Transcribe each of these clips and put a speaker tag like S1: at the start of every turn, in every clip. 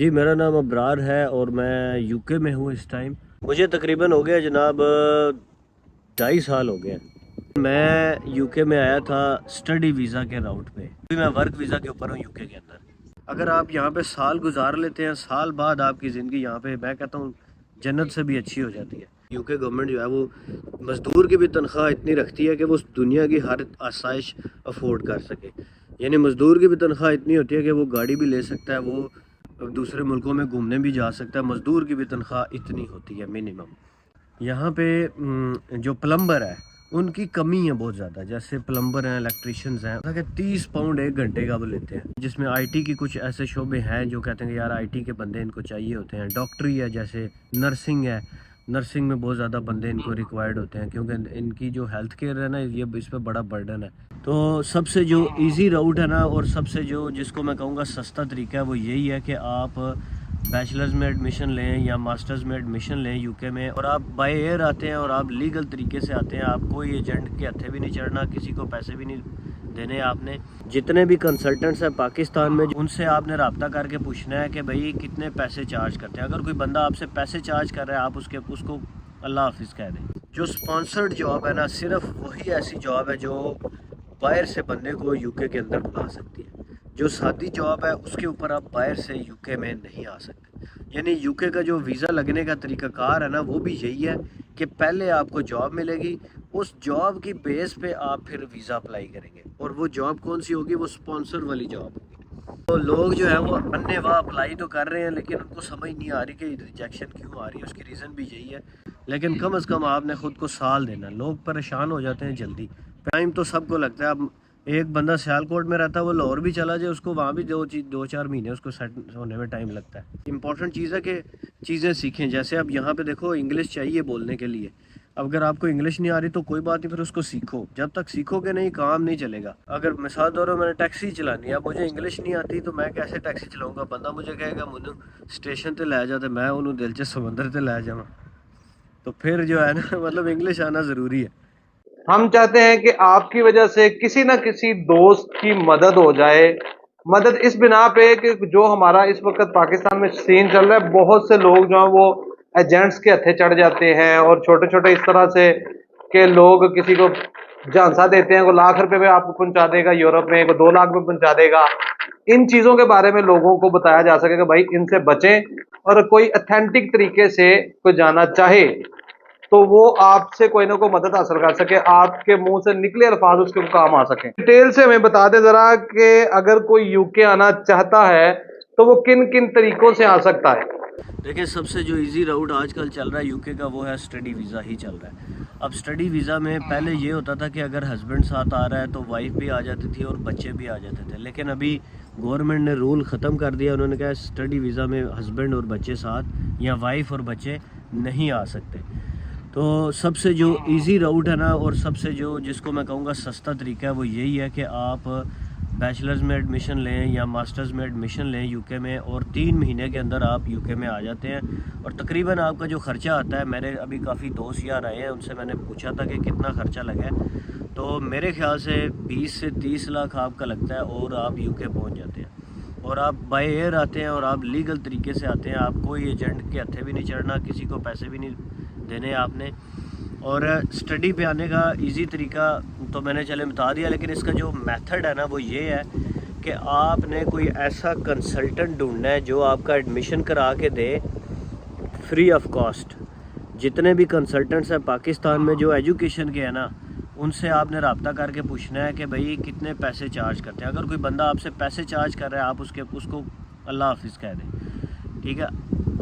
S1: جی میرا نام ابرار ہے اور میں یو کے میں ہوں اس ٹائم. مجھے تقریباً ہو گیا جناب 2.5 سال ہو گئے. میں یو کے میں آیا تھا اسٹڈی ویزا کے راؤٹ پہ. ابھی میں ورک ویزا کے اوپر ہوں یو کے اندر. اگر آپ یہاں پہ سال گزار لیتے ہیں، سال بعد آپ کی زندگی یہاں پہ میں کہتا ہوں جنت سے بھی اچھی ہو جاتی ہے. یو کے گورنمنٹ جو ہے وہ مزدور کی بھی تنخواہ اتنی رکھتی ہے کہ وہ دنیا کی ہر آسائش افورڈ کر سکے. یعنی مزدور کی بھی تنخواہ اتنی ہوتی ہے کہ وہ گاڑی بھی لے سکتا ہے، وہ دوسرے ملکوں میں گھومنے بھی جا سکتا ہے. مزدور کی بھی تنخواہ اتنی ہوتی ہے منیمم. یہاں پہ جو پلمبر ہے ان کی کمی ہے بہت زیادہ. جیسے پلمبر ہیں، الیکٹریشینز ہیں کہ 30 پاؤنڈ 1 گھنٹے کا وہ لیتے ہیں. جس میں آئی ٹی کی کچھ ایسے شعبے ہیں جو کہتے ہیں کہ یار آئی ٹی کے بندے ان کو چاہیے ہوتے ہیں. ڈاکٹری ہے، جیسے نرسنگ ہے، نرسنگ میں بہت زیادہ بندے ان کو ریکوائرڈ ہوتے ہیں کیونکہ ان کی جو ہیلتھ کیئر ہے نا یہ اس پہ بڑا برڈن ہے. تو سب سے جو ایزی راؤٹ ہے نا اور سب سے جو جس کو میں کہوں گا سستا طریقہ ہے وہ یہی ہے کہ آپ بیچلرز میں ایڈمیشن لیں یا ماسٹرز میں ایڈمیشن لیں یو کے میں، اور آپ بائی ایئر آتے ہیں اور آپ لیگل طریقے سے آتے ہیں. آپ کوئی ایجنٹ کے ہتھے بھی نہیں چڑھنا، کسی کو پیسے بھی نہیں دینے. آپ نے جتنے بھی کنسلٹنٹس ہیں پاکستان میں ان سے آپ نے رابطہ کر کے پوچھنا ہے کہ بھائی کتنے پیسے چارج کرتے ہیں. اگر کوئی بندہ آپ سے پیسے چارج کر رہا ہے آپ اس کو اللہ حافظ کہہ دیں. جو سپانسرڈ جاب ہے نا صرف وہی ایسی جاب ہے جو باہر سے بندے کو یو کے اندر بلا سکتی ہے. جو سادی جاب ہے اس کے اوپر آپ باہر سے یو کے میں نہیں آ سکتے. یعنی یو کے کا جو ویزا لگنے کا طریقہ کار ہے نا وہ بھی یہی ہے کہ پہلے آپ کو جاب ملے گی، اس جاب کی بیس پہ آپ پھر ویزا اپلائی کریں گے. اور وہ جاب کون سی ہوگی؟ وہ سپانسر والی جاب ہوگی. تو لوگ جو ہے وہ انے واہ اپلائی تو کر رہے ہیں لیکن ان کو سمجھ نہیں آ رہی کہ ریجیکشن کیوں آ رہی ہے. اس کی ریزن بھی یہی ہے. لیکن کم از کم آپ نے خود کو سال دینا. لوگ پریشان ہو جاتے ہیں جلدی. ٹائم تو سب کو لگتا ہے. اب ایک بندہ سیالکوٹ میں رہتا ہے، وہ لاہور بھی چلا جائے اس کو وہاں بھی 2-4 مہینے اس کو سیٹ ہونے میں ٹائم لگتا ہے. امپورٹنٹ چیز ہے کہ چیزیں سیکھیں. جیسے اب یہاں پہ دیکھو انگلش چاہیے بولنے کے لیے. اب اگر آپ کو انگلش نہیں آ رہی تو کوئی بات نہیں، پھر اس کو سیکھو. جب تک سیکھو گے نہیں کام نہیں چلے گا. اگر مثال طور پر میں نے ٹیکسی چلانی ہے، اب مجھے انگلش نہیں آتی تو میں کیسے ٹیکسی چلاؤں گا؟ بندہ مجھے کہے گا مجھے اسٹیشن تے لے جاتے، میں انہوں دل چ سمندر تے لے جاؤں. تو پھر جو ہے نا مطلب انگلش آنا ضروری ہے.
S2: ہم چاہتے ہیں کہ آپ کی وجہ سے کسی نہ کسی دوست کی مدد ہو جائے. مدد اس بنا پہ کہ جو ہمارا اس وقت پاکستان میں سین چل رہا ہے، بہت سے لوگ جو ہیں وہ ایجنٹس کے ہتھے چڑھ جاتے ہیں، اور چھوٹے چھوٹے اس طرح سے کہ لوگ کسی کو جھانسا دیتے ہیں، کوئی ₹1,00,000 میں آپ کو پہنچا دے گا یورپ میں، کوئی $2,00,000 میں پہنچا دے گا. ان چیزوں کے بارے میں لوگوں کو بتایا جا سکے کہ بھائی ان سے بچیں، اور کوئی اتھینٹک طریقے سے کوئی جانا چاہے تو وہ آپ سے کوئی نہ کوئی مدد حاصل کر سکے، آپ کے منہ سے نکلے الفاظ اس کے کام آ سکیں. ڈیٹیل سے ہمیں بتا دیں ذرا کہ اگر کوئی یو کے آنا چاہتا ہے تو وہ کن کن طریقوں سے آ سکتا ہے.
S1: دیکھیں سب سے جو ایزی راؤٹ آج کل چل رہا ہے یو کے کا وہ ہے اسٹڈی ویزا ہی چل رہا ہے. اب اسٹڈی ویزا میں پہلے یہ ہوتا تھا کہ اگر ہسبینڈ ساتھ آ رہا ہے تو وائف بھی آ جاتی تھی اور بچے بھی آ جاتے تھے. لیکن ابھی گورنمنٹ نے رول ختم کر دیا. انہوں نے کہا اسٹڈی ویزا میں ہسبینڈ اور بچے ساتھ یا وائف اور بچے نہیں آ سکتے. تو سب سے جو ایزی راؤٹ ہے نا اور سب سے جو جس کو میں کہوں گا سستا طریقہ ہے وہ یہی ہے کہ آپ بیچلرز میں ایڈمیشن لیں یا ماسٹرز میں ایڈمیشن لیں یو کے میں، اور 3 مہینے کے اندر آپ یو کے میں آ جاتے ہیں. اور تقریباً آپ کا جو خرچہ آتا ہے، میرے ابھی کافی دوست یار آئے ہیں ان سے میں نے پوچھا تھا کہ کتنا خرچہ لگا ہے، تو میرے خیال سے 20 سے 30 لاکھ آپ کا لگتا ہے اور آپ یو کے پہنچ جاتے ہیں. اور آپ بائی ایئر آتے ہیں اور آپ لیگل طریقے سے آتے ہیں. آپ کوئی ایجنٹ کے ہتھے بھی نہیں چڑھنا، کسی کو پیسے بھی نہیں دینے آپ نے. اور اسٹڈی پہ آنے کا ایزی طریقہ تو میں نے چلے بتا دیا، لیکن اس کا جو میتھڈ ہے نا وہ یہ ہے کہ آپ نے کوئی ایسا کنسلٹنٹ ڈھونڈنا ہے جو آپ کا ایڈمیشن کرا کے دے فری آف کاسٹ. جتنے بھی کنسلٹنٹس ہیں پاکستان میں جو ایجوکیشن کے ہیں نا ان سے آپ نے رابطہ کر کے پوچھنا ہے کہ بھئی کتنے پیسے چارج کرتے ہیں. اگر کوئی بندہ آپ سے پیسے چارج کر رہا ہے آپ اس کو اللہ حافظ کہہ دیں. ٹھیک ہے.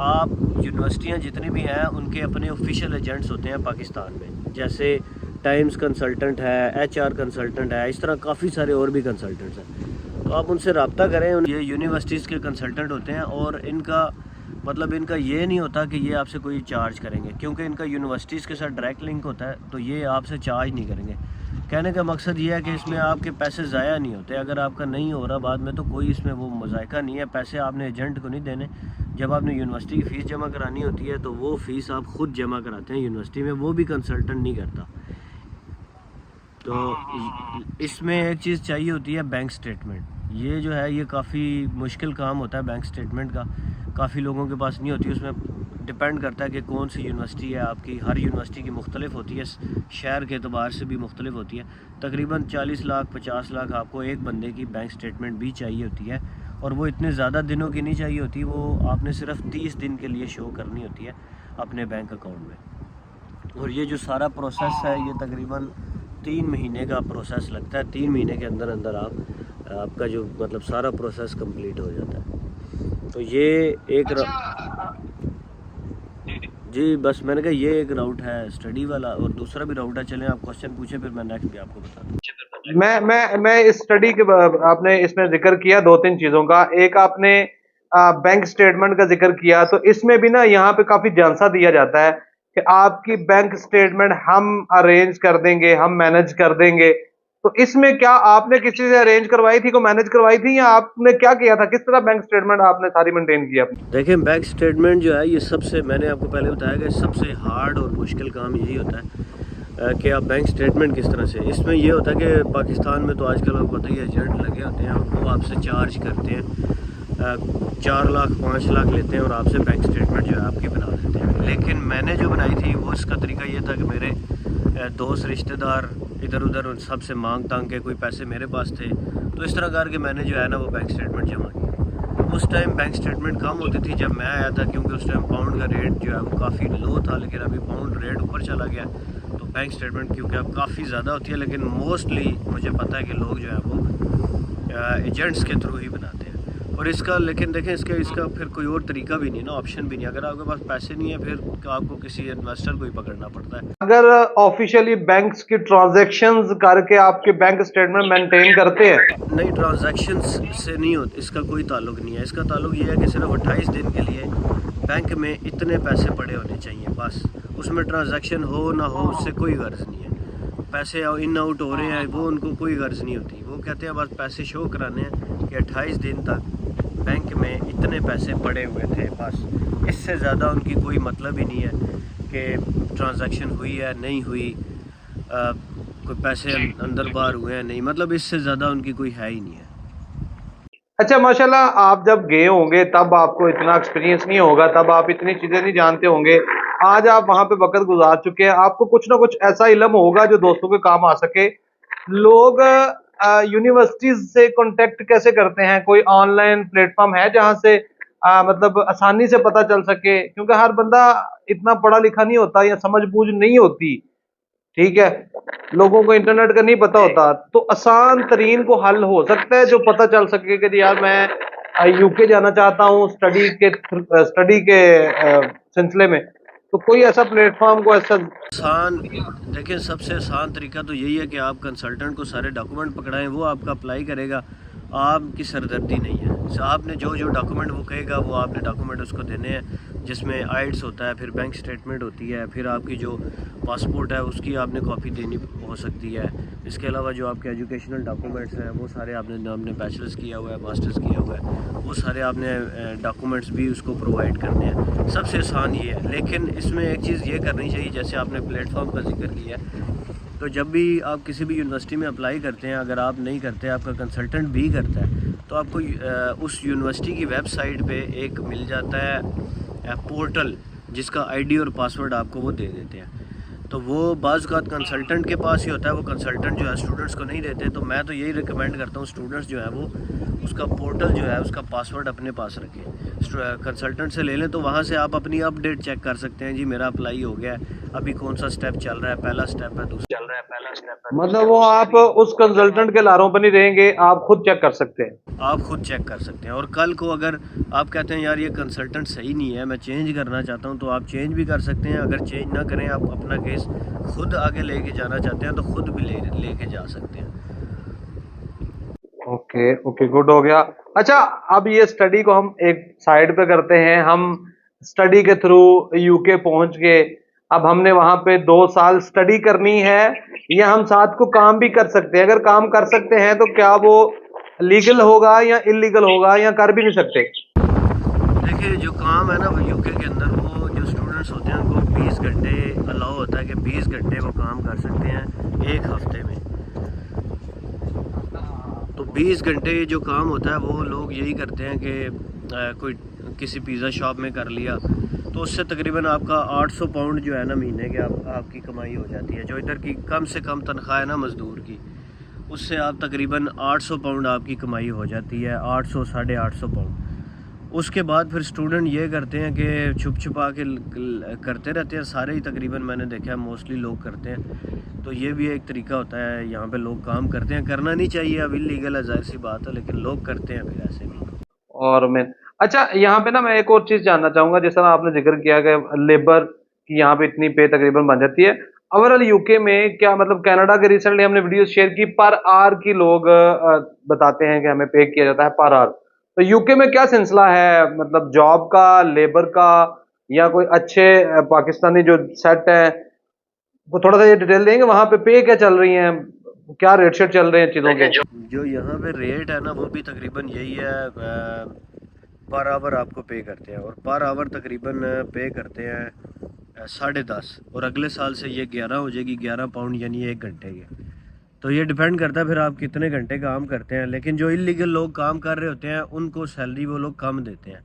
S1: آپ یونیورسٹیاں جتنی بھی ہیں ان کے اپنے آفیشیل ایجنٹس ہوتے ہیں پاکستان میں، جیسے ٹائمز کنسلٹنٹ ہے، ایچ آر کنسلٹنٹ ہے، اس طرح کافی سارے اور بھی کنسلٹنٹس ہیں. تو آپ ان سے رابطہ کریں. یہ یونیورسٹیز کے کنسلٹنٹ ہوتے ہیں اور ان کا مطلب ان کا یہ نہیں ہوتا کہ یہ آپ سے کوئی چارج کریں گے، کیونکہ ان کا یونیورسٹیز کے ساتھ ڈائریکٹ لنک ہوتا ہے تو یہ آپ سے چارج نہیں کریں گے. کہنے کا مقصد یہ ہے کہ اس میں آپ کے پیسے ضائع نہیں ہوتے. اگر آپ کا نہیں ہو رہا بعد میں تو کوئی اس میں وہ مذائقہ نہیں ہے. پیسے آپ نے ایجنٹ کو نہیں دینے. جب آپ نے یونیورسٹی کی فیس جمع کرانی ہوتی ہے تو وہ فیس آپ خود جمع کراتے ہیں یونیورسٹی میں، وہ بھی کنسلٹنٹ نہیں کرتا. تو اس میں ایک چیز چاہیے ہوتی ہے بینک سٹیٹمنٹ. یہ جو ہے یہ کافی مشکل کام ہوتا ہے بینک سٹیٹمنٹ کا. کافی لوگوں کے پاس نہیں ہوتی. اس میں ڈپینڈ کرتا ہے کہ کون سی یونیورسٹی ہے آپ کی. ہر یونیورسٹی کی مختلف ہوتی ہے, شہر کے اعتبار سے بھی مختلف ہوتی ہے. تقریباً 40 لاکھ 50 لاکھ آپ کو ایک بندے کی بینک سٹیٹمنٹ بھی چاہیے ہوتی ہے, اور وہ اتنے زیادہ دنوں کی نہیں چاہیے ہوتی, وہ آپ نے صرف 30 دن کے لیے شو کرنی ہوتی ہے اپنے بینک اکاؤنٹ میں. اور یہ جو سارا پروسیس ہے یہ تقریباً 3 مہینے کا پروسیس لگتا ہے. 3 مہینے کے اندر اندر آپ کا جو مطلب سارا پروسیس کمپلیٹ ہو جاتا ہے. تو یہ ایک جی بس میں نے کہا یہ ایک راؤٹ ہے اسٹڈی والا, اور دوسرا بھی راؤٹ ہے. چلیں آپ کوشچن پوچھیں پھر میں نیکسٹ بھی آپ کو بتا دوں.
S2: میں اس اسٹڈی کے آپ نے اس میں ذکر کیا 2-3 چیزوں کا. ایک آپ نے بینک سٹیٹمنٹ کا ذکر کیا, تو اس میں بھی نا یہاں پہ کافی جانسا دیا جاتا ہے کہ آپ کی بینک سٹیٹمنٹ ہم ارینج کر دیں گے, ہم مینج کر دیں گے. تو اس میں کیا آپ نے کسی سے ارینج کروائی تھی, کو مینج کروائی تھی, یا آپ نے کیا کیا تھا, کس طرح بینک سٹیٹمنٹ آپ نے ساری مینٹین کیا؟
S1: دیکھیں بینک سٹیٹمنٹ جو ہے یہ سب سے, میں نے آپ کو پہلے بتایا کہ سب سے ہارڈ اور مشکل کام یہی ہوتا ہے کہ آپ بینک سٹیٹمنٹ کس طرح سے. اس میں یہ ہوتا ہے کہ پاکستان میں تو آج کل آپ پتہ ہی ایجنٹ لگے ہوتے ہیں, وہ آپ سے چارج کرتے ہیں, 4 لاکھ 5 لاکھ لیتے ہیں اور آپ سے بینک سٹیٹمنٹ جو ہے آپ کی بنا دیتے ہیں. لیکن میں نے جو بنائی تھی وہ اس کا طریقہ یہ تھا کہ میرے دوست رشتہ دار ادھر ادھر ان سب سے مانگ تانگ کے کوئی پیسے میرے پاس تھے, تو اس طرح کر کے میں نے جو ہے نا وہ بینک سٹیٹمنٹ جمع کی. اس ٹائم بینک سٹیٹمنٹ کم ہوتی تھی جب میں آیا تھا, کیونکہ اس ٹائم پاؤنڈ کا ریٹ جو ہے وہ کافی لو تھا, لیکن ابھی پاؤنڈ ریٹ اوپر چلا گیا. تو بینک سٹیٹمنٹ کیونکہ اب کافی زیادہ ہوتی ہے, لیکن موسٹلی مجھے پتہ ہے کہ لوگ جو ہے وہ ایجنٹس کے تھرو ہی بناتے ہیں. اور اس کا لیکن دیکھیں اس کا پھر کوئی اور طریقہ بھی نہیں نا, آپشن بھی نہیں. اگر آپ کے پاس پیسے نہیں ہیں پھر آپ کو کسی انویسٹر کو ہی پکڑنا پڑتا ہے.
S2: اگر آفیشیلی بینکس کی ٹرانزیکشنز کر کے آپ کے بینک سٹیٹمنٹ مینٹین کرتے ہیں؟
S1: نہیں, ٹرانزیکشنز سے نہیں ہوتا, اس کا کوئی تعلق نہیں ہے. اس کا تعلق یہ ہے کہ صرف 28 دن کے لیے بینک میں اتنے پیسے پڑے ہونے چاہیے بس. اس میں ٹرانزیکشن ہو نہ ہو اس سے کوئی غرض نہیں ہے. پیسے ان آؤٹ ہو رہے ہیں وہ ان کو کوئی غرض نہیں ہوتی. وہ کہتے ہیں بس پیسے شو کرانے ہیں کہ 28 دن تک بینک میں اتنے پیسے پڑے ہوئے تھے بس. اس سے زیادہ ان کی کوئی مطلب ہی نہیں ہے کہ ٹرانزیکشن ہوئی ہے نہیں ہوئی, کوئی پیسے اندر باہر ہوئے ہیں نہیں, مطلب اس سے زیادہ ان کی کوئی ہے ہی نہیں ہے.
S2: اچھا ماشاءاللہ, آپ جب گئے ہوں گے تب آپ کو اتنا ایکسپیرینس نہیں ہوگا, تب آپ اتنی چیزیں نہیں جانتے ہوں گے. آج آپ وہاں پہ وقت گزار چکے ہیں, آپ کو کچھ نہ کچھ ایسا علم ہوگا جو دوستوں کے کام آ سکے. لوگ یونیورسٹیز سے کانٹیکٹ کیسے کرتے ہیں؟ کوئی آن لائن پلیٹ فارم ہے جہاں سے مطلب آسانی سے پتہ چل سکے؟ کیونکہ ہر بندہ اتنا پڑھا لکھا نہیں ہوتا یا سمجھ بوجھ نہیں ہوتی, ٹھیک ہے, لوگوں کو انٹرنیٹ کا نہیں پتہ ہوتا. تو آسان ترین کو حل ہو سکتا ہے جو پتہ چل سکے کہ یار میں یو کے جانا چاہتا ہوں اسٹڈی کے سلسلے میں, تو کوئی ایسا پلیٹ فارم کو ایسا
S1: آسان. دیکھیں سب سے آسان طریقہ تو یہی ہے کہ آپ کنسلٹنٹ کو سارے ڈاکومنٹ پکڑائیں, وہ آپ کا اپلائی کرے گا, آپ کی سردردی نہیں ہے. آپ نے جو ڈاکومنٹ وہ کہے گا وہ آپ نے ڈاکومنٹ اس کو دینے ہیں, جس میں آئٹس ہوتا ہے, پھر بینک سٹیٹمنٹ ہوتی ہے, پھر آپ کی جو پاسپورٹ ہے اس کی آپ نے کاپی دینی ہو سکتی ہے. اس کے علاوہ جو آپ کے ایجوکیشنل ڈاکومنٹس ہیں وہ سارے آپ نے بیچلرز کیا ہوا ہے, ماسٹرز کیا ہوا ہے, وہ سارے آپ نے ڈاکومنٹس بھی اس کو پرووائڈ کرنے ہیں. سب سے آسان یہ ہے. لیکن اس میں ایک چیز یہ کرنی چاہیے, جیسے آپ نے پلیٹ فارم کا ذکر کیا ہے, تو جب بھی آپ کسی بھی یونیورسٹی میں اپلائی کرتے ہیں, اگر آپ نہیں کرتے, آپ کا کنسلٹنٹ بھی کرتا ہے, تو آپ کو اس یونیورسٹی کی ویب سائٹ پہ ایک مل جاتا ہے پورٹل, جس کا آئی ڈی اور پاسورڈ آپ کو وہ دے دیتے ہیں. تو وہ بعض اوقات کنسلٹنٹ کے پاس ہی ہوتا ہے, وہ کنسلٹنٹ جو ہے اسٹوڈنٹس کو نہیں دیتے. تو میں تو یہی ریکمینڈ کرتا ہوں اسٹوڈنٹس جو ہے وہ اس کا پورٹل جو ہے اس کا پاسورڈ اپنے پاس رکھیں, کنسلٹنٹ سے لے لیں, تو وہاں سے آپ اپنی اپ ڈیٹ چیک کر سکتے ہیں. جی میرا اپلائی ہو گیا ہے, ابھی کون سا سٹیپ چل رہا ہے, پہلا سٹیپ ہے, دوسرا چل رہا ہے, پہلا سٹیپ ہے.
S2: مطلب وہ آپ اس کنسلٹنٹ کے لاروں پہ نہیں رہیں گے, آپ خود چیک کر سکتے ہیں,
S1: آپ خود چیک کر سکتے ہیں. اور کل کو اگر آپ کہتے ہیں یار یہ کنسلٹنٹ صحیح نہیں ہے, میں چینج کرنا چاہتا ہوں, تو آپ چینج بھی کر سکتے ہیں. اگر چینج نہ کریں, آپ اپنا کیس خود آگے لے کے جانا چاہتے ہیں, تو خود بھی لے کے جا سکتے ہیں.
S2: اوکے گڈ ہو گیا. اچھا اب یہ اسٹڈی کو ہم ایک سائڈ پہ کرتے ہیں. ہم اسٹڈی کے تھرو یو کے پہنچ گئے, اب ہم نے وہاں پہ 2 سال اسٹڈی کرنی ہے, یا ہم ساتھ کو کام بھی کر سکتے ہیں؟ اگر کام کر سکتے ہیں تو کیا وہ لیگل ہوگا یا انلیگل ہوگا, یا کر بھی نہیں سکتے؟
S1: دیکھیے جو کام ہے نا وہ یو کے اندر, وہ جو اسٹوڈنٹس ہوتے ہیں ان کو 20 گھنٹے الاؤ ہوتا ہے کہ 20 گھنٹے وہ کام کر سکتے ہیں ایک ہفتے میں. تو 20 گھنٹے جو کام ہوتا ہے وہ لوگ یہی کرتے ہیں کہ کوئی کسی پیزا شاپ میں کر لیا تو اس سے تقریباً آپ کا 800 پاؤنڈ جو ہے نا مہینے کے آپ کی کمائی ہو جاتی ہے. جو ادھر کی کم سے کم تنخواہ ہے نا مزدور کی, اس سے آپ تقریباً 800 پاؤنڈ آپ کی کمائی ہو جاتی ہے, 800 850 پاؤنڈ. اس کے بعد پھر اسٹوڈنٹ یہ کرتے ہیں کہ چھپ چھپا کے کرتے رہتے ہیں سارے ہی تقریباً, میں نے دیکھا ہے موسٹلی لوگ کرتے ہیں. تو یہ بھی ایک طریقہ ہوتا ہے, یہاں پہ لوگ کام کرتے ہیں, کرنا نہیں چاہیے, اب انلیگل ہے ظاہر سی بات ہے, لیکن لوگ کرتے ہیں پھر ایسے بھی.
S2: اور میں اچھا یہاں پہ نا میں ایک اور چیز جاننا چاہوں گا. جس طرح آپ نے ذکر کیا کہ لیبر کی یہاں پہ اتنی پے تقریباً بن جاتی ہے, اوورآل یو کے میں کیا مطلب کینیڈا کے ریسنٹلی ہم نے ویڈیوز شیئر کی, پر آر کی لوگ بتاتے ہیں کہ ہمیں پے کیا جاتا ہے پر آر. تو یو کے میں کیا سلسلہ ہے, مطلب جاب کا, لیبر کا, یا کوئی اچھے پاکستانی جو سیٹ ہیں, وہ تھوڑا سا یہ ڈیٹیل دیں گے وہاں پہ پے کیا چل رہی ہیں, کیا ریٹ شیٹ چل رہے ہیں چیزوں کے؟
S1: جو یہاں پہ ریٹ ہے نا وہ بھی تقریباً یہی ہے, پر آور آپ کو پے کرتے ہیں, اور پر آور تقریباً پے کرتے ہیں 10.5, اور اگلے سال سے یہ 11 ہو جائے گی, 11 پاؤنڈ یعنی 1 گھنٹے کے. تو یہ ڈیپینڈ کرتا ہے پھر آپ کتنے گھنٹے کام کرتے ہیں. لیکن جو انلیگل لوگ کام کر رہے ہوتے ہیں ان کو سیلری وہ لوگ کم دیتے ہیں,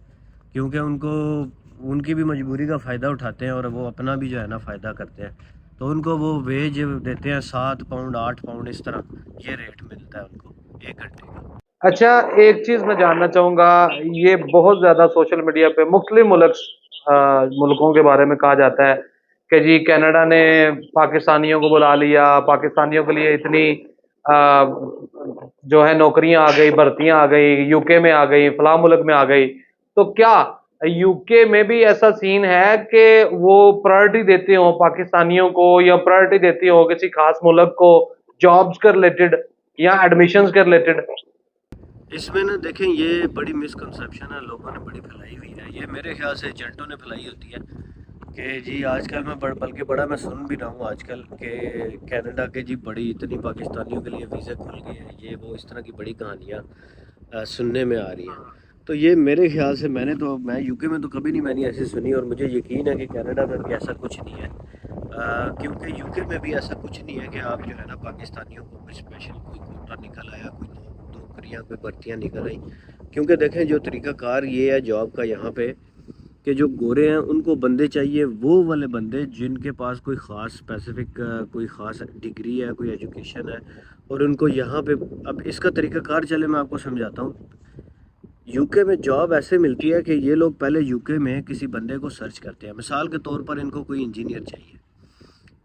S1: کیونکہ ان کی بھی مجبوری کا فائدہ اٹھاتے ہیں اور وہ اپنا بھی جو ہے نا فائدہ کرتے ہیں. تو ان کو وہ ویج دیتے ہیں 7 پاؤنڈ 8 پاؤنڈ اس طرح, یہ ریٹ ملتا ہے ان کو 1 گھنٹے کا.
S2: اچھا ایک چیز میں جاننا چاہوں گا, یہ بہت زیادہ سوشل میڈیا پہ مختلف ملکوں کے بارے میں کہا جاتا ہے کہ جی کینیڈا نے پاکستانیوں کو بلا لیا, پاکستانیوں کے لیے اتنی جو ہے نوکریاں آ گئی, بھرتیاں آ گئی, یو کے میں آ گئی, فلاں ملک میں آ گئی. تو کیا یو کے میں بھی ایسا سین ہے کہ وہ پرائرٹی دیتے ہوں پاکستانیوں کو, یا پرائرٹی دیتی ہوں کسی خاص ملک کو جابز کے ریلیٹڈ یا ایڈمیشنز کے ریلیٹڈ؟
S1: اس میں نا دیکھیں یہ بڑی مسکنسیپشن ہے, لوگوں نے بڑی پھیلائی ہوئی ہے. یہ میرے خیال سے ایجنٹوں نے پھیلائی ہوتی ہے کہ جی آج کل میں بلکہ بڑا میں سن بھی رہا ہوں آج کل کہ کینیڈا کے جی بڑی اتنی پاکستانیوں کے لیے ویزے کھل گئے ہیں, یہ وہ اس طرح کی بڑی کہانیاں سننے میں آ رہی ہیں. تو یہ میرے خیال سے میں یو کے میں تو کبھی نہیں میں نے ایسی سنی, اور مجھے یقین ہے کہ کینیڈا میں بھی ایسا کچھ نہیں ہے, کیونکہ یو کے میں بھی ایسا کچھ نہیں ہے کہ آپ جو ہے نا پاکستانیوں کو کوئی اسپیشل کوئی کوٹا نکل آیا, کوئی نوکریاں کوئی بھرتیاں نکل آئیں. کیونکہ دیکھیں جو طریقہ کار یہ ہے جاب کا یہاں پہ کہ جو گورے ہیں ان کو بندے چاہیے, وہ والے بندے جن کے پاس کوئی خاص اسپیسیفک کوئی خاص ڈگری ہے, کوئی ایجوکیشن ہے, اور ان کو یہاں پہ اب اس کا طریقہ کار چلے میں آپ کو سمجھاتا ہوں. یو کے میں جاب ایسے ملتی ہے کہ یہ لوگ پہلے یو کے میں کسی بندے کو سرچ کرتے ہیں. مثال کے طور پر ان کو کوئی انجینئر چاہیے,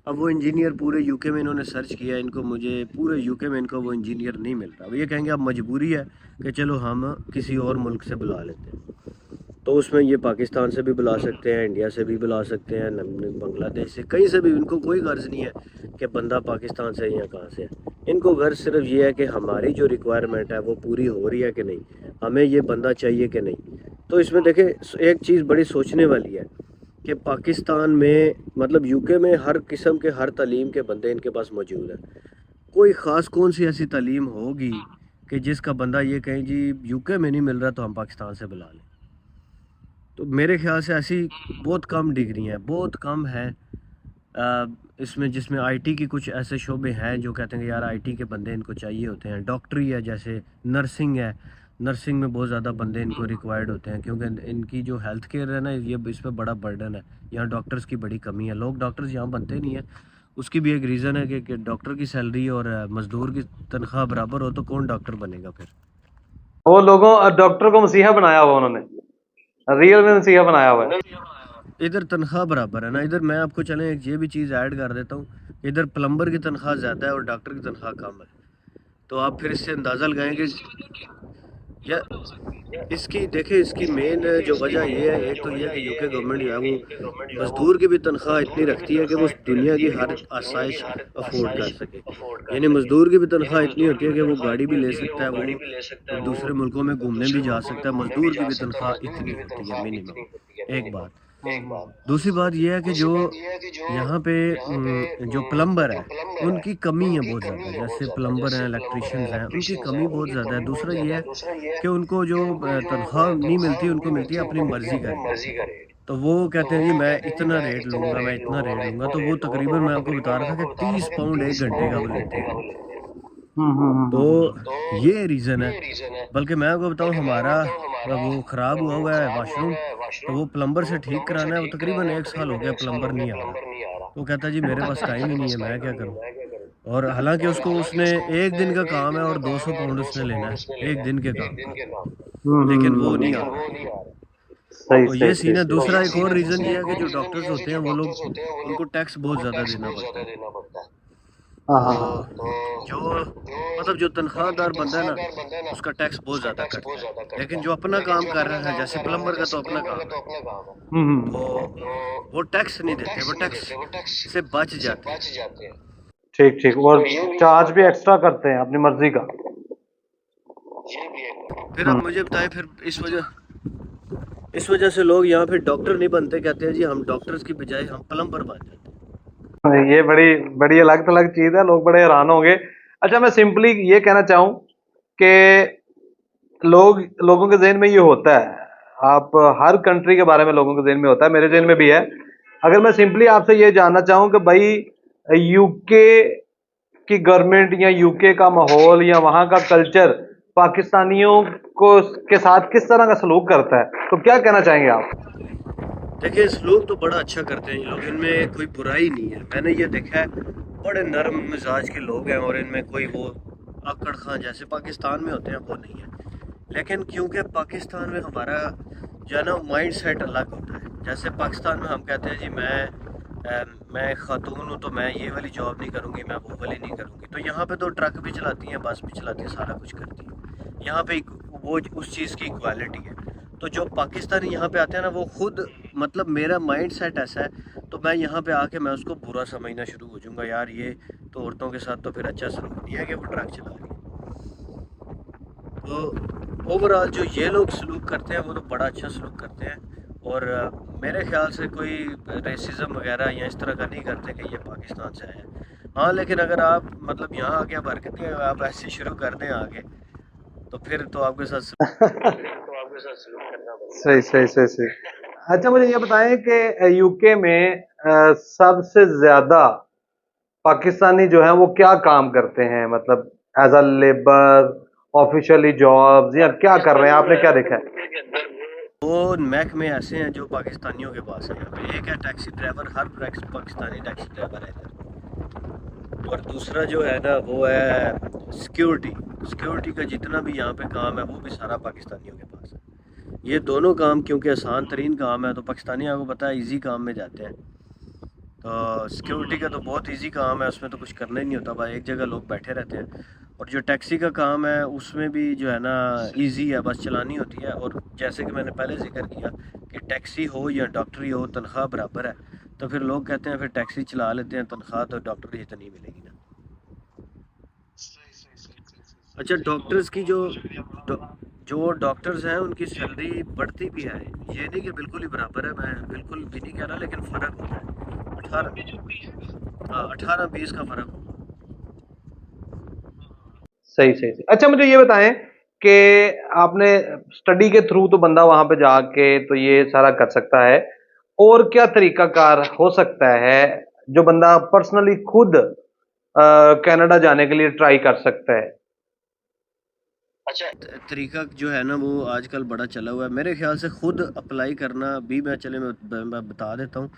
S1: اب وہ انجینئر پورے یو کے میں انہوں نے سرچ کیا, مجھے پورے یو کے میں ان کو وہ انجینئر نہیں مل رہا. اب یہ کہیں گے اب مجبوری ہے کہ چلو ہم کسی اور ملک سے بلا لیتے ہیں. تو اس میں یہ پاکستان سے بھی بلا سکتے ہیں, انڈیا سے بھی بلا سکتے ہیں, بنگلہ دیش سے, کہیں سے بھی. ان کو کوئی غرض نہیں ہے کہ بندہ پاکستان سے یا کہاں سے ہے. ان کو غرض صرف یہ ہے کہ ہماری جو ریکوائرمنٹ ہے وہ پوری ہو رہی ہے کہ نہیں, ہمیں یہ بندہ چاہیے کہ نہیں. تو اس میں دیکھیں ایک چیز بڑی سوچنے والی ہے کہ پاکستان میں مطلب یو کے میں ہر قسم کے ہر تعلیم کے بندے ان کے پاس موجود ہیں. کوئی خاص کون سی ایسی تعلیم ہوگی کہ جس کا بندہ یہ کہیں جی یو کے میں نہیں مل رہا تو ہم پاکستان سے بلا لیں. تو میرے خیال سے ایسی بہت کم ڈگری ہیں, بہت کم ہیں اس میں, جس میں آئی ٹی کی کچھ ایسے شعبے ہیں جو کہتے ہیں کہ یار آئی ٹی کے بندے ان کو چاہیے ہوتے ہیں. ڈاکٹری ہے, جیسے نرسنگ ہے, نرسنگ میں بہت زیادہ بندے ان کو ریکوائرڈ ہوتے ہیں, کیونکہ ان کی جو ہیلتھ کیئر ہے نا یہ اس پہ بڑا برڈن ہے. یہاں ڈاکٹرز کی بڑی کمی ہے, لوگ ڈاکٹرز یہاں بنتے نہیں ہیں. اس کی بھی ایک ریزن ہے کہ ڈاکٹر کی سیلری اور مزدور کی تنخواہ برابر ہو تو کون ڈاکٹر بنے گا پھر.
S2: وہ لوگوں ڈاکٹر کو مسیحا بنایا ہوا, انہوں نے ریئل میں مسیحا بنایا ہوا ہے.
S1: ادھر تنخواہ برابر ہے نا, ادھر میں آپ کو چلیں ایک یہ بھی چیز ایڈ کر دیتا ہوں, ادھر پلمبر کی تنخواہ زیادہ ہے اور ڈاکٹر کی تنخواہ کم ہے. تو آپ پھر اس سے اندازہ لگائیں گے یا اس کی دیکھیں اس کی مین جو وجہ یہ ہے, ایک تو یہ ہے کہ یو کے گورنمنٹ جو ہے وہ مزدور کی بھی تنخواہ اتنی رکھتی ہے کہ وہ دنیا کی ہر آسائش افورڈ کر سکے. یعنی مزدور کی بھی تنخواہ اتنی ہوتی ہے کہ وہ گاڑی بھی لے سکتا ہے, وہ دوسرے ملکوں میں گھومنے بھی جا سکتا ہے. مزدور کی بھی تنخواہ اتنی ہوتی ہے منیمم. ایک بات. دوسری بات یہ ہے کہ جو یہاں پہ جو پلمبر ہے ان کی کمی ہے بہت زیادہ, جیسے پلمبر ہیں, الیکٹریشینز ہیں, ان کی کمی بہت زیادہ ہے. دوسرا یہ ہے کہ ان کو جو تنخواہ نہیں ملتی, ان کو ملتی ہے اپنی مرضی کا ریٹ. تو وہ کہتے ہیں جی میں اتنا ریٹ لوں گا, میں اتنا ریٹ لوں گا. تو وہ تقریباً میں آپ کو بتا رہا تھا کہ 30 پاؤنڈ 1 گھنٹے کا وہ لیتے ہیں. تو یہ ریزن ہے. بلکہ میں آپ کو بتاؤں ہمارا وہ خراب ہوا ہے واش روم، تو وہ پلمبر سے ٹھیک کرانا ہے. وہ تقریباً 1 سال ہو گیا پلمبر نہیں آ رہا. تو کہتا ہے جی میرے پاس ٹائم ہی نہیں ہے، میں کیا کروں. اور حالانکہ اس نے 1 دن کا کام ہے اور 200 پاؤنڈ اس نے لینا ہے 1 دن کے کام کا، لیکن وہ نہیں آ رہا.
S2: صحیح
S1: تو یہ
S2: صحیح
S1: سین ہے.
S2: صحیح
S1: دوسرا ایک اور ریزن یہ ہے کہ جو ڈاکٹرز ہوتے ہیں وہ لوگ، ان کو ٹیکس بہت زیادہ دینا پڑتا ہے.
S2: ہاں ہاں ہاں.
S1: تو جو مطلب جو تنخواہ دار بندہ ہے نا، اس کا ٹیکس بہت زیادہ کٹتا ہے. لیکن جو اپنا کام کر رہا ہے، جیسے پلمبر کا تو اپنا کام ہے، تو وہ ٹیکس نہیں دیتے، وہ ٹیکس سے بچ جاتے ہیں.
S2: ٹھیک ٹھیک. اور چارج بھی ایکسٹرا کرتے ہیں اپنی مرضی کا.
S1: پھر اب مجھے بتائیں، پھر اس وجہ سے لوگ یہاں پہ ڈاکٹر نہیں بنتے، کہتے ہیں جی ہم ڈاکٹرز کی بجائے ہم پلمبر بن جاتے ہیں.
S2: یہ بڑی بڑی الگ تھلگ چیز ہے، لوگ بڑے حیران ہوں گے. اچھا میں سمپلی یہ کہنا چاہوں کہ لوگوں کے ذہن میں یہ ہوتا ہے، آپ ہر کنٹری کے بارے میں لوگوں کے ذہن میں ہوتا ہے، میرے ذہن میں بھی ہے. اگر میں سمپلی آپ سے یہ جاننا چاہوں کہ بھائی یو کے کی گورنمنٹ یا یو کے کا ماحول یا وہاں کا کلچر پاکستانیوں کو کے ساتھ کس طرح کا سلوک کرتا ہے، تو کیا کہنا چاہیں گے آپ؟
S1: دیکھیں لوگ تو بڑا اچھا کرتے ہیں یہ لوگ، ان میں کوئی برائی نہیں ہے. میں نے یہ دیکھا ہے بڑے نرم مزاج کے لوگ ہیں، اور ان میں کوئی وہ آکڑ خان جیسے پاکستان میں ہوتے ہیں وہ نہیں ہے. لیکن کیونکہ پاکستان میں ہمارا جو ہے نا مائنڈ سیٹ الگ ہوتا ہے. جیسے پاکستان میں ہم کہتے ہیں جی میں خاتون ہوں تو میں یہ والی جاب نہیں کروں گی، میں وہ والی نہیں کروں گی. تو یہاں پہ تو ٹرک بھی چلاتی ہیں، بس بھی چلاتی ہیں، سارا کچھ کرتی ہیں. یہاں پہ وہ اس چیز کی ایکوالٹی ہے. تو جو پاکستانی یہاں پہ آتے ہیں نا، وہ خود مطلب میرا مائنڈ سیٹ ایسا ہے، تو میں یہاں پہ آ کے میں اس کو برا سمجھنا شروع ہو جاؤں گا، یار یہ تو عورتوں کے ساتھ تو پھر اچھا سلوک نہیں ہے کہ وہ ٹرک چلا رہی ہے. تو اوورآل جو یہ لوگ سلوک کرتے ہیں وہ تو بڑا اچھا سلوک کرتے ہیں. اور میرے خیال سے کوئی ریسزم وغیرہ یا اس طرح کا نہیں کرتے کہ یہ پاکستان سے آئے ہیں. ہاں لیکن اگر آپ مطلب یہاں آ کے آپ حرکتیں آپ ایسے شروع کر دیں آگے، تو پھر تو آپ کے ساتھ سلوک کرنا پڑے گا.
S2: صحیح صحیح صحیح صحیح. اچھا مجھے یہ بتائیں کہ یو کے میں سب سے زیادہ پاکستانی جو ہیں وہ کیا کام کرتے ہیں، مطلب as a labour, officially jobs, یا کیا کر رہے ہیں، آپ نے کیا دیکھا ہے؟
S1: وہ محکمے ایسے ہیں جو پاکستانیوں کے پاس ہیں. ایک ہے ٹیکسی ڈرائیور، ہر پاکستانی ٹیکسی ڈرائیور ہے ادھر. اور دوسرا جو ہے نا وہ ہے سیکیورٹی کا جتنا بھی یہاں پہ کام ہے وہ بھی سارا پاکستانیوں کے پاس ہے. یہ دونوں کام کیونکہ آسان ترین کام ہے، تو پاکستانی آپ کو پتہ ہے ایزی کام میں جاتے ہیں. تو سیکیورٹی کا تو بہت ایزی کام ہے، اس میں تو کچھ کرنا ہی نہیں ہوتا، بس ایک جگہ لوگ بیٹھے رہتے ہیں. اور جو ٹیکسی کا کام ہے اس میں بھی جو ہے نا ایزی ہے، بس چلانی ہوتی ہے. اور جیسے کہ میں نے پہلے ذکر کیا کہ ٹیکسی ہو یا ڈاکٹری ہو تنخواہ برابر ہے، تو پھر لوگ کہتے ہیں پھر ٹیکسی چلا لیتے ہیں، تنخواہ تو ڈاکٹری اتنی ملے گی نا. اچھا ڈاکٹرز کی جو ڈاکٹرز ہیں ان کی سیلری بڑھتی بھی ہے، یہ نہیں کہ بالکل ہی برابر ہے، میں بالکل بھی نہیں کہہ رہا، لیکن فرق ہوتا ہے 18-20 کا فرق ہوگا.
S2: صحیح صحیح صحیح. اچھا مجھے یہ بتائیں کہ آپ نے اسٹڈی کے تھرو تو بندہ وہاں پہ جا کے تو یہ سارا کر سکتا ہے، اور کیا طریقہ کار ہو سکتا ہے جو بندہ پرسنلی خود کینیڈا جانے کے لیے ٹرائی کر سکتا ہے؟
S1: اچھا طریقہ جو ہے نا وہ آج کل بڑا چلا ہوا ہے. میرے خیال سے خود اپلائی کرنا بھی میں بتا دیتا ہوں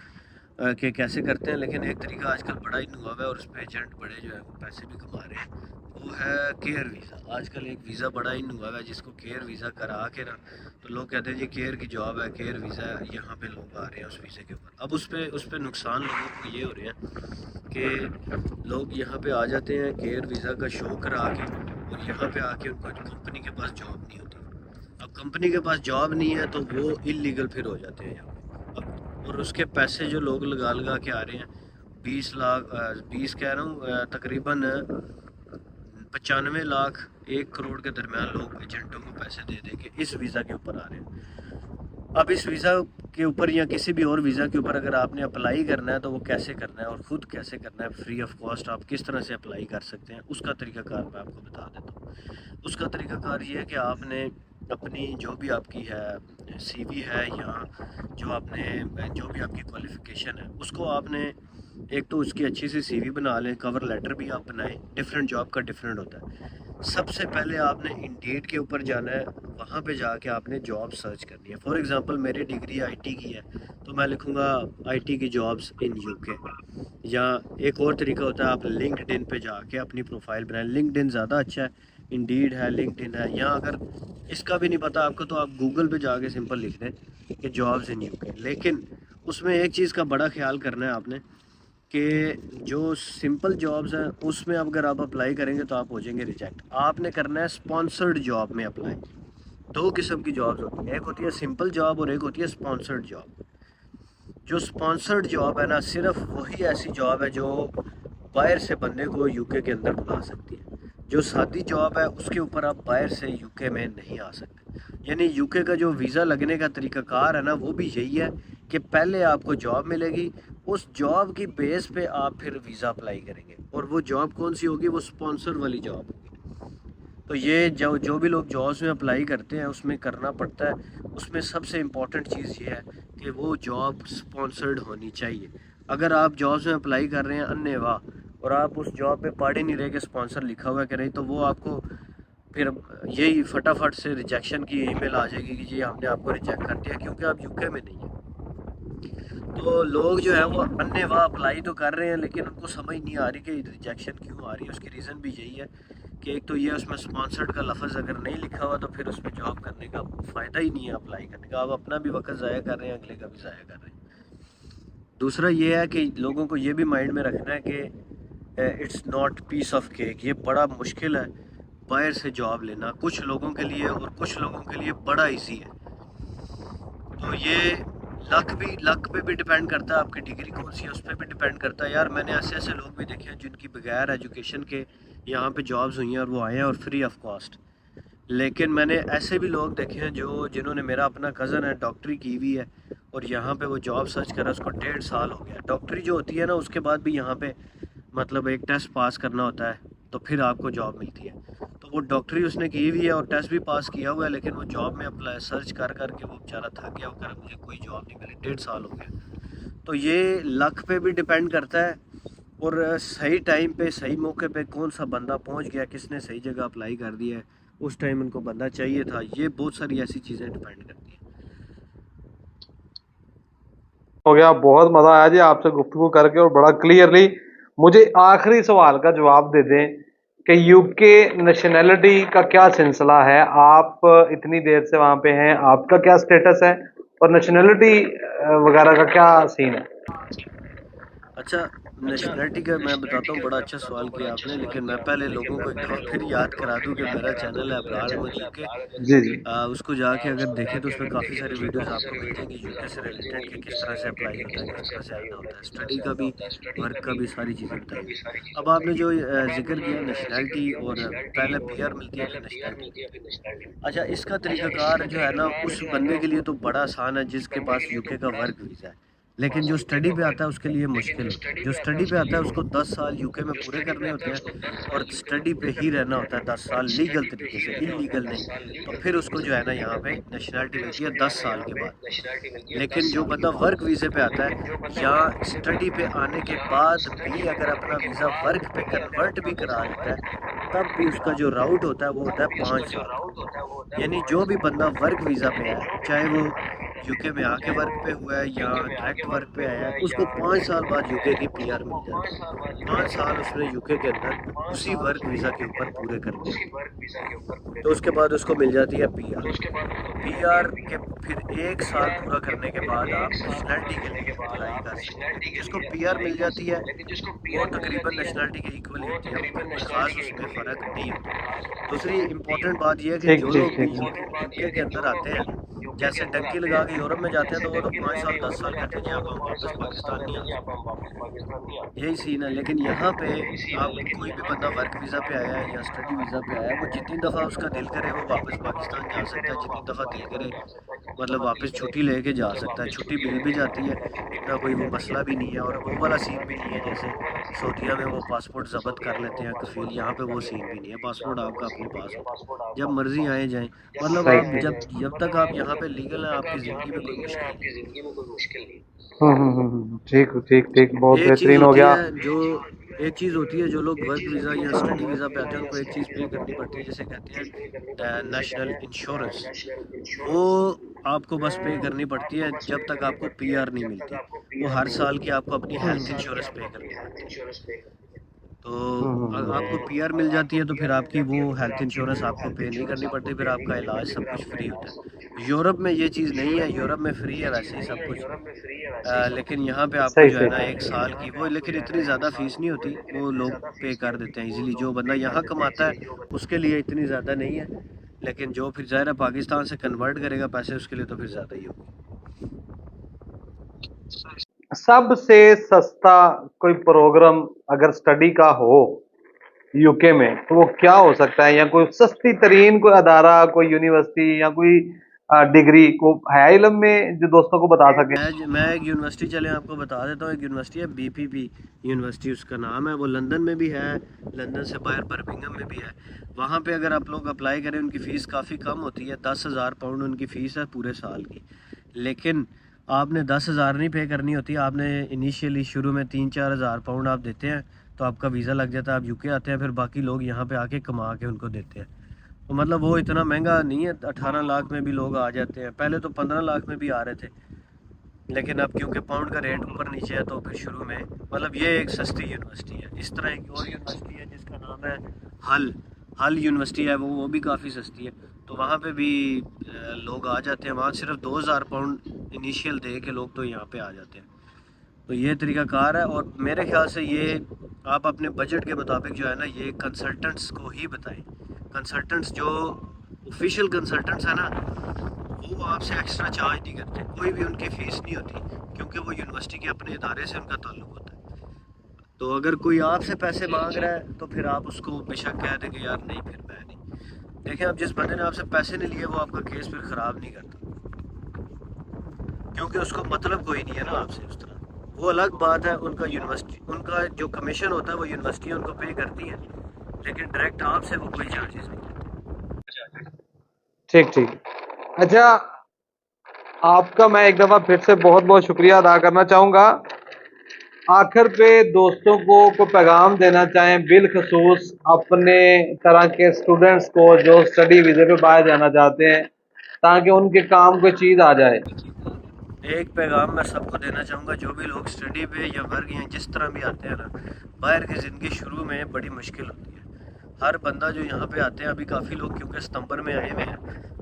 S1: کہ کیسے کرتے ہیں. لیکن ایک طریقہ آج کل بڑا ہی ہوا ہے اور اس پہ ایجنٹ بڑے جو ہے وہ پیسے بھی کما رہے ہیں، وہ ہے کیئر ویزا. آج کل ایک ویزا بڑا ہی ہوا ہے جس کو کیئر ویزا کرا کے نا، تو لوگ کہتے ہیں جی کیئر کی جاب ہے، کیئر ویزا ہے، یہاں پہ لوگ آ رہے ہیں اس ویزے کے اوپر. اب اس پہ نقصان لوگوں کو یہ ہو رہے ہیں کہ لوگ یہاں پہ آ جاتے ہیں کیئر ویزا کا شو کرا کے، اور یہاں پہ آ کے ان کو کمپنی کے پاس جاب نہیں ہوتی. اب کمپنی کے پاس جاب نہیں ہے تو وہ انلیگل پھر ہو جاتے ہیں یہاں پہ. اور اس کے پیسے جو لوگ لگا کے آ رہے ہیں 20 کہہ رہا ہوں، تقریباً 95 لاکھ 1 کروڑ کے درمیان لوگ ایجنٹوں کو پیسے دے دے کے اس ویزا کے اوپر آ رہے ہیں. اب اس ویزا کے اوپر یا کسی بھی اور ویزا کے اوپر اگر آپ نے اپلائی کرنا ہے تو وہ کیسے کرنا ہے اور خود کیسے کرنا ہے فری آف کاسٹ آپ کس طرح سے اپلائی کر سکتے ہیں، اس کا طریقہ کار میں آپ کو بتا دیتا ہوں. اس کا طریقہ کار یہ ہے کہ آپ نے اپنی جو بھی آپ کی ہے سی وی ہے یا جو بھی آپ کی کوالیفیکیشن ہے اس کو آپ نے ایک تو اس کی اچھی سی سی وی بنا لیں, کور لیٹر بھی آپ بنائیں, ڈفرینٹ جاب کا ڈفرینٹ ہوتا ہے. سب سے پہلے آپ نے انڈیڈ کے اوپر جانا ہے, وہاں پہ جا کے آپ نے جاب سرچ کرنی ہے. فار ایگزامپل میری ڈگری آئی ٹی کی ہے تو میں لکھوں گا آئی ٹی کی جابس ان یو کے. یا ایک اور طریقہ ہوتا ہے, آپ لنکڈ ان پہ جا کے اپنی پروفائل بنائیں. لنکڈ ان زیادہ اچھا ہے, انڈیڈ ہے, لنکڈ ان ہے. یا اگر اس کا بھی نہیں پتہ آپ کو تو آپ گوگل پہ جا کے سمپل لکھ دیں کہ جابس ان یو کے. لیکن اس میں ایک چیز کا بڑا خیال کرنا ہے آپ نے کہ جو سمپل جابز ہیں اس میں اگر آپ اپلائی کریں گے تو آپ ہو جائیں گے ریجیکٹ. آپ نے کرنا ہے اسپانسرڈ جاب میں اپلائی. دو قسم کی جابز ہوتی ہیں, ایک ہوتی ہے سمپل جاب اور ایک ہوتی ہے اسپانسرڈ جاب. جو اسپانسرڈ جاب ہے نا, صرف وہی ایسی جاب ہے جو باہر سے بندے کو یو کے کے اندر بلا سکتی ہے. جو سادی جاب ہے اس کے اوپر آپ باہر سے یو کے میں نہیں آ سکتے. یعنی یو کے کا جو ویزا لگنے کا طریقہ کار ہے نا, وہ بھی یہی ہے کہ پہلے آپ کو جاب ملے گی, اس جاب کی بیس پہ آپ پھر ویزا اپلائی کریں گے. اور وہ جاب کون سی ہوگی؟ وہ اسپانسر والی جاب ہوگی. تو یہ جو بھی لوگ جابس میں اپلائی کرتے ہیں اس میں کرنا پڑتا ہے. اس میں سب سے امپورٹنٹ چیز یہ ہے کہ وہ جاب اسپانسرڈ ہونی چاہیے. اگر آپ جابس میں اپلائی کر رہے ہیں اننے واہ اور آپ اس جاب پہ پڑھ ہی نہیں رہے کہ اسپانسر لکھا ہوا ہے کہ نہیں, تو وہ آپ کو پھر یہی فٹافٹ سے ریجیکشن کی ای میل آ جائے گی کہ جی ہم نے آپ کو ریجیکٹ کر دیا کیونکہ آپ یو کے میں نہیں ہیں. تو لوگ جو ہے وہ اننے واہ اپلائی تو کر رہے ہیں لیکن ان کو سمجھ نہیں آ رہی کہ ریجیکشن کیوں آ رہی ہے. اس کی ریزن بھی یہی ہے کہ ایک تو یہ اس میں اسپانسرڈ کا لفظ اگر نہیں لکھا ہوا تو پھر اس میں جاب کرنے کا فائدہ ہی نہیں ہے اپلائی کرنے کا. آپ اپنا بھی وقت ضائع کر رہے ہیں, اگلے کا بھی ضائع کر رہے ہیں. دوسرا یہ ہے کہ لوگوں کو یہ بھی مائنڈ میں رکھنا ہے کہ it's not piece of cake. یہ بڑا مشکل ہے باہر سے جاب لینا, کچھ لوگوں کے لیے, اور کچھ لوگوں کے لیے بڑا ایزی ہے. تو یہ لک پہ بھی ڈیپینڈ کرتا ہے, آپ کی ڈگری کون سی ہے اس پہ بھی ڈیپینڈ کرتا ہے. یار میں نے ایسے لوگ بھی دیکھے ہیں جن کی بغیر ایجوکیشن کے یہاں پہ جابز ہوئی ہیں اور وہ آئے ہیں اور فری آف کاسٹ. لیکن میں نے ایسے بھی لوگ دیکھے ہیں جنہوں نے, میرا اپنا کزن ہے ڈاکٹری کی ہوئی ہے اور یہاں پہ وہ جاب سرچ کرا, اس کو 1.5 سال ہو گیا. ڈاکٹری جو ہوتی ہے نا اس کے بعد بھی یہاں پہ مطلب ایک ٹیسٹ پاس کرنا ہوتا ہے تو پھر آپ کو جاب ملتی ہے. تو وہ ڈاکٹری اس نے کی ہوئی ہے اور ٹیسٹ بھی پاس کیا ہوا ہے, لیکن وہ جاب میں اپلائی سرچ کر کے وہ بیچارہ تھک گیا, وہ کہہ رہا مجھے کوئی جاب نہیں ملی, 1.5 سال ہو گیا. تو یہ لک پہ بھی ڈیپینڈ کرتا ہے اور صحیح ٹائم پہ صحیح موقع پہ کون سا بندہ پہنچ گیا, کس نے صحیح جگہ اپلائی کر دیا ہے, اس ٹائم ان کو بندہ چاہیے تھا. یہ بہت ساری ایسی چیزیں ڈیپینڈ کرتی ہیں.
S2: ہو گیا, بہت مزہ آیا جی آپ سے گفتگو کر کے, اور بڑا کلیئرلی. مجھے آخری سوال کا جواب دے دیں کہ یو کے نیشنلٹی کا کیا سلسلہ ہے؟ آپ اتنی دیر سے وہاں پہ ہیں, آپ کا کیا سٹیٹس ہے اور نیشنلٹی وغیرہ کا کیا سین ہے؟
S1: اچھا, نیشنلٹی کا میں بتاتا ہوں, بڑا اچھا سوال کیا آپ نے. لیکن میں پہلے لوگوں کو ایک دفعہ پھر یاد کرا دوں کہ میرا چینل ہے ابرار احمد یو کے.
S2: جی جی
S1: اس کو جا کے اگر دیکھیں تو اس میں کافی ساری ویڈیوز آپ کو مل جائیں گی یو کے سے ریلیٹڈ کہ کس طرح سے اپلائی ہوتا ہے, کس طرح سے آنا ہوتا ہے, اسٹڈی کا بھی, ورک کا بھی, ساری چیزیں بتائی گئی. اب آپ نے جو ذکر کیا نیشنلٹی اور پہلے پی آر ملتی ہے پھر نیشنلٹی. اچھا, اس کا طریقہ کار جو ہے نا اس بندے کے لیے تو بڑا آسان ہے جس کے پاس یو کے کا ورک ویزا ہے. لیکن جو اسٹڈی پہ آتا ہے اس کے لیے مشکل ہوتا ہے. جو اسٹڈی پہ آتا ہے اس کو 10 سال یو کے میں پورے کرنے ہوتے ہیں اور اسٹڈی پہ ہی رہنا ہوتا ہے 10 سال لیگل طریقے سے, انلیگل نہیں. تو پھر اس کو جو ہے نا یہاں پہ نیشنلٹی ملتی ہے 10 سال کے بعد. لیکن جو بندہ ورک ویزے پہ آتا ہے یا اسٹڈی پہ آنے کے بعد بھی اگر اپنا ویزا ورک پہ کنورٹ بھی کرا لیتا ہے تب بھی اس کا جو راؤٹ ہوتا ہے وہ ہوتا ہے 5 سال. یعنی جو بھی بندہ ورک ویزا پہ ہے, چاہے وہ یو کے میں آ کے ورک پہ ہوا ہے یا ڈائریکٹ ورک پہ آیا ہے, اس کو 5 سال بعد یو کے کی پی آر مل جاتی ہے. 5 سال اس نے یو کے اندر اسی ورک ویزا کے اوپر پورے کرنے ہیں تو اس کے بعد اس کو مل جاتی ہے پی آر. پی آر کے پھر 1 سال پورا کرنے کے بعد آپ نیشنلٹی کے لیے اپلائی کر سکتے ہیں. جس کو پی آر مل جاتی ہے وہ تقریباً نیشنلٹی کے ایکول ہی ہوتی ہے, کوئی خاص اس میں فرق نہیں ہوتا. دوسری امپورٹنٹ بات یہ ہے کہ جو لوگ یو کے اندر آتے ہیں, جیسے ڈنکی لگا کے یورپ میں جاتے ہیں تو وہ تو 5 سال 10 سال کہتے ہیں جی آپ ہم واپس پاکستان نہیں آتے, یہی سین ہے. لیکن یہاں پہ آپ کوئی بھی بندہ ورک ویزا پہ آیا ہے یا اسٹڈی ویزا پہ آیا ہے, وہ جتنی دفعہ اس کا دل کرے وہ واپس پاکستان جا سکتا ہے, جتنی دفعہ دل کرے مطلب واپس چھٹی لے کے جا سکتا ہے. چھٹی مل بھی جاتی ہے, اتنا کوئی وہ مسئلہ بھی نہیں ہے, اور وہ والا سین بھی نہیں ہے جیسے سعودیہ میں وہ پاسپورٹ ضبط کر لیتے ہیں کفیل، یہاں پہ وہ سین بھی نہیں ہے، پاسپورٹ آپ کا اپنے پاس ہوتا ہے، جب مرضی آئے جائیں، مطلب
S2: صحیح
S1: آپ جب تک آپ یہاں پہ لیگل ہیں آپ کی زندگی میں کوئی مشکل نہیں۔
S2: ٹھیک ٹھیک ٹھیک، بہت
S1: ایک چیز
S2: بہترین ہو
S1: ہوتی
S2: گیا۔
S1: ہے جو ایک چیز ہوتی ہے جو لوگ ورک ویزا یا اسٹڈی ویزا پہ آتے ہیں ان کو ایک چیز پے کرنی پڑتی ہے جسے کہتے ہیں نیشنل انشورنس، وہ آپ کو بس پے کرنی پڑتی ہے جب تک آپ کو پی آر نہیں ملتی، وہ ہر سال کی آپ کو اپنی ہیلتھ انشورنس پے کرنی پڑتی ہے، تو آپ کو پی آر مل جاتی ہے تو پھر آپ کی وہ ہیلتھ انشورنس آپ کو پے نہیں کرنی پڑتی، پھر آپ کا علاج سب کچھ فری ہوتا ہے۔ یورپ میں یہ چیز نہیں ہے، یورپ میں فری ہے ویسے ہی سب کچھ، لیکن یہاں پہ آپ کو
S2: صحیح
S1: جو ہے نا
S2: صحیح
S1: ایک سال کی وہ، لیکن اتنی زیادہ فیس نہیں ہوتی، وہ لوگ پے کر دیتے ہیں ایزیلی، جو بندہ یہاں کماتا ہے اس کے لیے اتنی زیادہ نہیں ہے، لیکن جو پھر ظاہر ہے پاکستان سے کنورٹ کرے گا پیسے اس کے لیے تو پھر زیادہ ہی ہوگا۔
S2: سب سے سستا کوئی پروگرام اگر سٹڈی کا ہو یو کے میں تو وہ کیا ہو سکتا ہے، یا کوئی سستی ترین کوئی ادارہ، کوئی یونیورسٹی یا کوئی ڈگری کو ہے علم میں جو دوستوں کو بتا سکیں؟
S1: میں ایک یونیورسٹی چلیں آپ کو بتا دیتا ہوں، ایک یونیورسٹی ہے بی پی پی یونیورسٹی اس کا نام ہے، وہ لندن میں بھی ہے، لندن سے باہر برمنگھم میں بھی ہے، وہاں پہ اگر آپ لوگ اپلائی کریں ان کی فیس کافی کم ہوتی ہے، 10,000 پاؤنڈ ان کی فیس ہے پورے سال کی، لیکن آپ نے 10,000 نہیں پے کرنی ہوتی، آپ نے انیشیلی شروع میں 3-4 ہزار پاؤنڈ آپ دیتے ہیں تو آپ کا ویزا لگ جاتا ہے، آپ یو کے آتے ہیں، پھر باقی لوگ یہاں پہ آ کے کما کے ان کو دیتے ہیں، تو مطلب وہ اتنا مہنگا نہیں ہے، 18 لاکھ میں بھی لوگ آ جاتے ہیں، پہلے تو 15 لاکھ میں بھی آ رہے تھے، لیکن اب کیونکہ پاؤنڈ کا ریٹ اوپر نیچے ہے تو پھر شروع میں مطلب یہ ایک سستی یونیورسٹی ہے۔ اس طرح ایک اور یونیورسٹی ہے جس کا نام ہے ہل یونیورسٹی ہے، وہ بھی کافی سستی ہے، تو وہاں پہ بھی لوگ آ جاتے ہیں، وہاں صرف 2,000 پاؤنڈ انیشیل دے کے لوگ تو یہاں پہ آ جاتے ہیں، تو یہ طریقہ کار ہے، اور میرے خیال سے یہ آپ اپنے بجٹ کے مطابق جو ہے نا یہ کنسلٹنٹس کو ہی بتائیں، کنسلٹنٹس جو آفیشیل کنسلٹنٹس ہیں نا وہ آپ سے ایکسٹرا چارج نہیں کرتے، کوئی بھی ان کی فیس نہیں ہوتی، کیونکہ وہ یونیورسٹی کے اپنے ادارے سے ان کا تعلق ہوتا ہے، تو اگر کوئی آپ سے پیسے مانگ رہا ہے تو پھر آپ اس کو بے شک کہہ دیں کہ یار نہیں پھر میں نہیں، دیکھیں اب جس بندے نے آپ سے پیسے نہیں لیے وہ آپ کا کیس پھر خراب نہیں کرتا، کیونکہ اس کو مطلب کوئی نہیں ہے نا آپ سے اس طرح، وہ الگ بات ہے، ان کا یونیورسٹی ان کا جو کمیشن ہوتا ہے وہ یونیورسٹی ان کو پے کرتی ہے، لیکن ڈائریکٹ آپ سے وہ کوئی چارجز نہیں لیتے۔
S2: ٹھیک ٹھیک، اچھا آپ کا میں ایک دفعہ پھر سے بہت بہت شکریہ ادا کرنا چاہوں گا، آخر پہ دوستوں کو کوئی پیغام دینا چاہیں بالخصوص اپنے طرح کے اسٹوڈنٹس کو جو اسٹڈی ویزے پہ باہر جانا چاہتے ہیں تاکہ ان کے کام کوئی چیز آ جائے؟
S1: ایک پیغام میں سب کو دینا چاہوں گا، جو بھی لوگ اسٹڈی پہ یا ورک یا جس طرح بھی آتے ہیں نا، باہر کی زندگی شروع میں بڑی مشکل ہوتی ہے، ہر بندہ جو یہاں پہ آتے ہیں، ابھی کافی لوگ کیونکہ ستمبر میں آئے ہوئے ہیں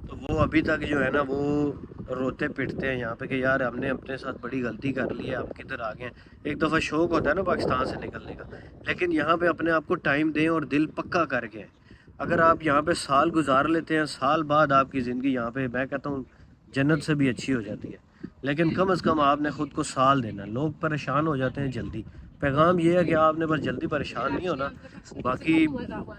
S1: تو وہ ابھی تک جو ہے نا وہ روتے پٹتے ہیں یہاں پہ کہ یار ہم نے اپنے ساتھ بڑی غلطی کر لی ہے، ہم کدھر آ گئے ہیں، ایک دفعہ شوق ہوتا ہے نا پاکستان سے نکلنے کا، لیکن یہاں پہ اپنے آپ کو ٹائم دیں اور دل پکا کر کے، اگر آپ یہاں پہ سال گزار لیتے ہیں، سال بعد آپ کی زندگی یہاں پہ میں کہتا ہوں جنت سے بھی اچھی ہو جاتی ہے، لیکن کم از کم آپ نے خود کو سال دینا، لوگ پریشان ہو جاتے ہیں جلدی، پیغام یہ ہے کہ آپ نے بس جلدی پریشان نہیں ہونا، باقی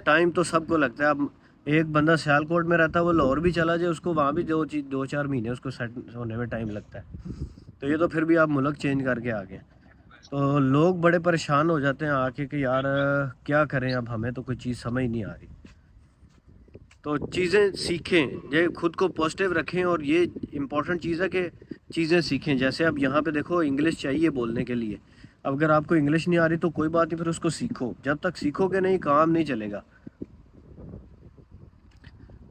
S1: ٹائم تو سب کو لگتا ہے، اب ایک بندہ سیالکوٹ میں رہتا ہے وہ لاہور بھی چلا جائے اس کو وہاں بھی 2-4 مہینے اس کو سیٹ ہونے میں ٹائم لگتا ہے، تو یہ تو پھر بھی آپ ملک چینج کر کے آ گئے، تو لوگ بڑے پریشان ہو جاتے ہیں آ کے کہ یار کیا کریں اب ہمیں تو کوئی چیز سمجھ نہیں آ رہی، تو چیزیں سیکھیں، یہ خود کو پازیٹیو رکھیں، اور یہ امپورٹنٹ چیز ہے کہ چیزیں سیکھیں، جیسے اب یہاں پہ دیکھو انگلش چاہیے بولنے کے لیے، اب اگر آپ کو انگلش نہیں آ رہی تو کوئی بات نہیں، پھر اس کو سیکھو، جب تک سیکھو گے نہیں کام نہیں چلے گا،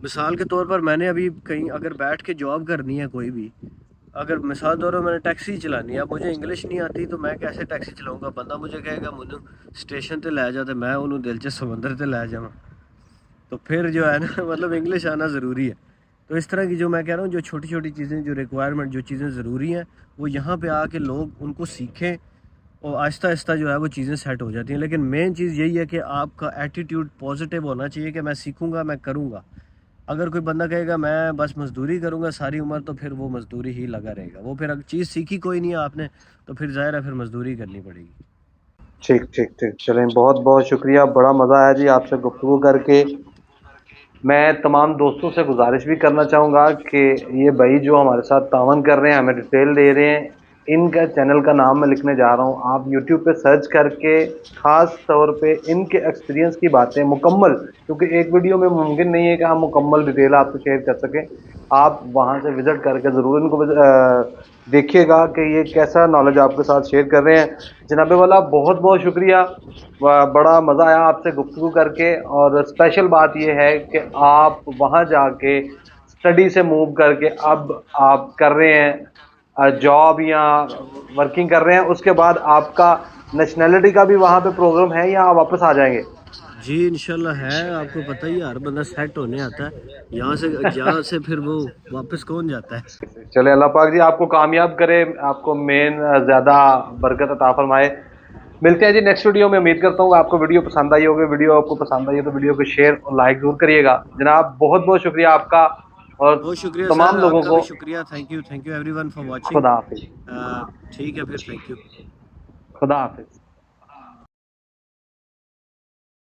S1: مثال کے طور پر میں نے ابھی کہیں اگر بیٹھ کے جاب کرنی ہے کوئی بھی، اگر مثال طور پر میں نے ٹیکسی چلانی ہے، اب مجھے انگلش نہیں آتی تو میں کیسے ٹیکسی چلاؤں گا، بندہ مجھے کہے گا مجھے اسٹیشن تے لے جاتے، میں انہوں دل چ سمندر تے لے جاؤں، تو پھر جو ہے نا مطلب انگلش آنا ضروری ہے، تو اس طرح کی جو میں کہہ رہا ہوں جو چھوٹی چھوٹی چیزیں جو ریکوائرمنٹ جو چیزیں ضروری ہیں وہ یہاں پہ آ کے لوگ ان کو سیکھیں، اور آہستہ آہستہ جو ہے وہ چیزیں سیٹ ہو جاتی ہیں، لیکن مین چیز یہی ہے کہ آپ کا ایٹیٹیوڈ پازیٹیو ہونا چاہیے کہ میں سیکھوں گا، میں کروں گا، اگر کوئی بندہ کہے گا میں بس مزدوری کروں گا ساری عمر تو پھر وہ مزدوری ہی لگا رہے گا، وہ پھر اگر چیز سیکھی کوئی نہیں ہے آپ نے تو پھر ظاہر ہے پھر مزدوری کرنی پڑے گی۔
S2: ٹھیک ٹھیک ٹھیک، چلیں بہت بہت شکریہ، بڑا مزہ آیا جی آپ سے گفتگو کر کے۔ میں تمام دوستوں سے گزارش بھی کرنا چاہوں گا کہ یہ بھائی جو ہمارے ساتھ تعاون کر رہے ہیں، ہمیں ڈیٹیل دے رہے ہیں، ان کا چینل کا نام میں لکھنے جا رہا ہوں. آپ یوٹیوب پہ سرچ کر کے خاص طور پہ ان کے ایکسپیرینس کی باتیں مکمل, کیونکہ ایک ویڈیو میں ممکن نہیں ہے کہ ہم مکمل ڈیٹیل آپ سے شیئر کر سکیں. آپ وہاں سے وزٹ کر کے ضرور ان کو دیکھیے گا کہ یہ کیسا نالج آپ کے ساتھ شیئر کر رہے ہیں. جناب والا بہت بہت شکریہ, بڑا مزہ آیا آپ سے گفتگو کر کے. اور اسپیشل بات یہ ہے کہ آپ وہاں جا کے اسٹڈی سے موو کر کے اب آپ کر رہے ہیں جاب یا ورکنگ کر رہے ہیں, اس کے بعد آپ کا نیشنلٹی کا بھی وہاں پہ پروگرام ہے یا آپ واپس آ جائیں گے؟
S1: جی انشاءاللہ ہے, آپ کو پتہ ہی ہے ہر بندہ سیٹ ہونے آتا ہے یہاں سے پھر وہ واپس کون جاتا ہے.
S2: چلے اللہ پاک جی آپ کو کامیاب کرے, آپ کو مین زیادہ برکت عطا فرمائے. ملتے ہیں جی نیکسٹ ویڈیو میں. امید کرتا ہوں آپ کو ویڈیو پسند آئی ہوگی. ویڈیو آپ کو پسند آئی ہے تو ویڈیو کو شیئر اور لائک ضرور کریے گا. جناب بہت بہت شکریہ آپ کا, اور
S1: بہت شکریہ
S2: تمام
S1: سر,
S2: لوگوں
S1: آپ کا
S2: کو
S1: بھی شکریہ. Thank you every one for watching.
S2: خدا حافظ.
S1: ٹھیک ہے پھر, تھینک یو.
S2: خدا حافظ.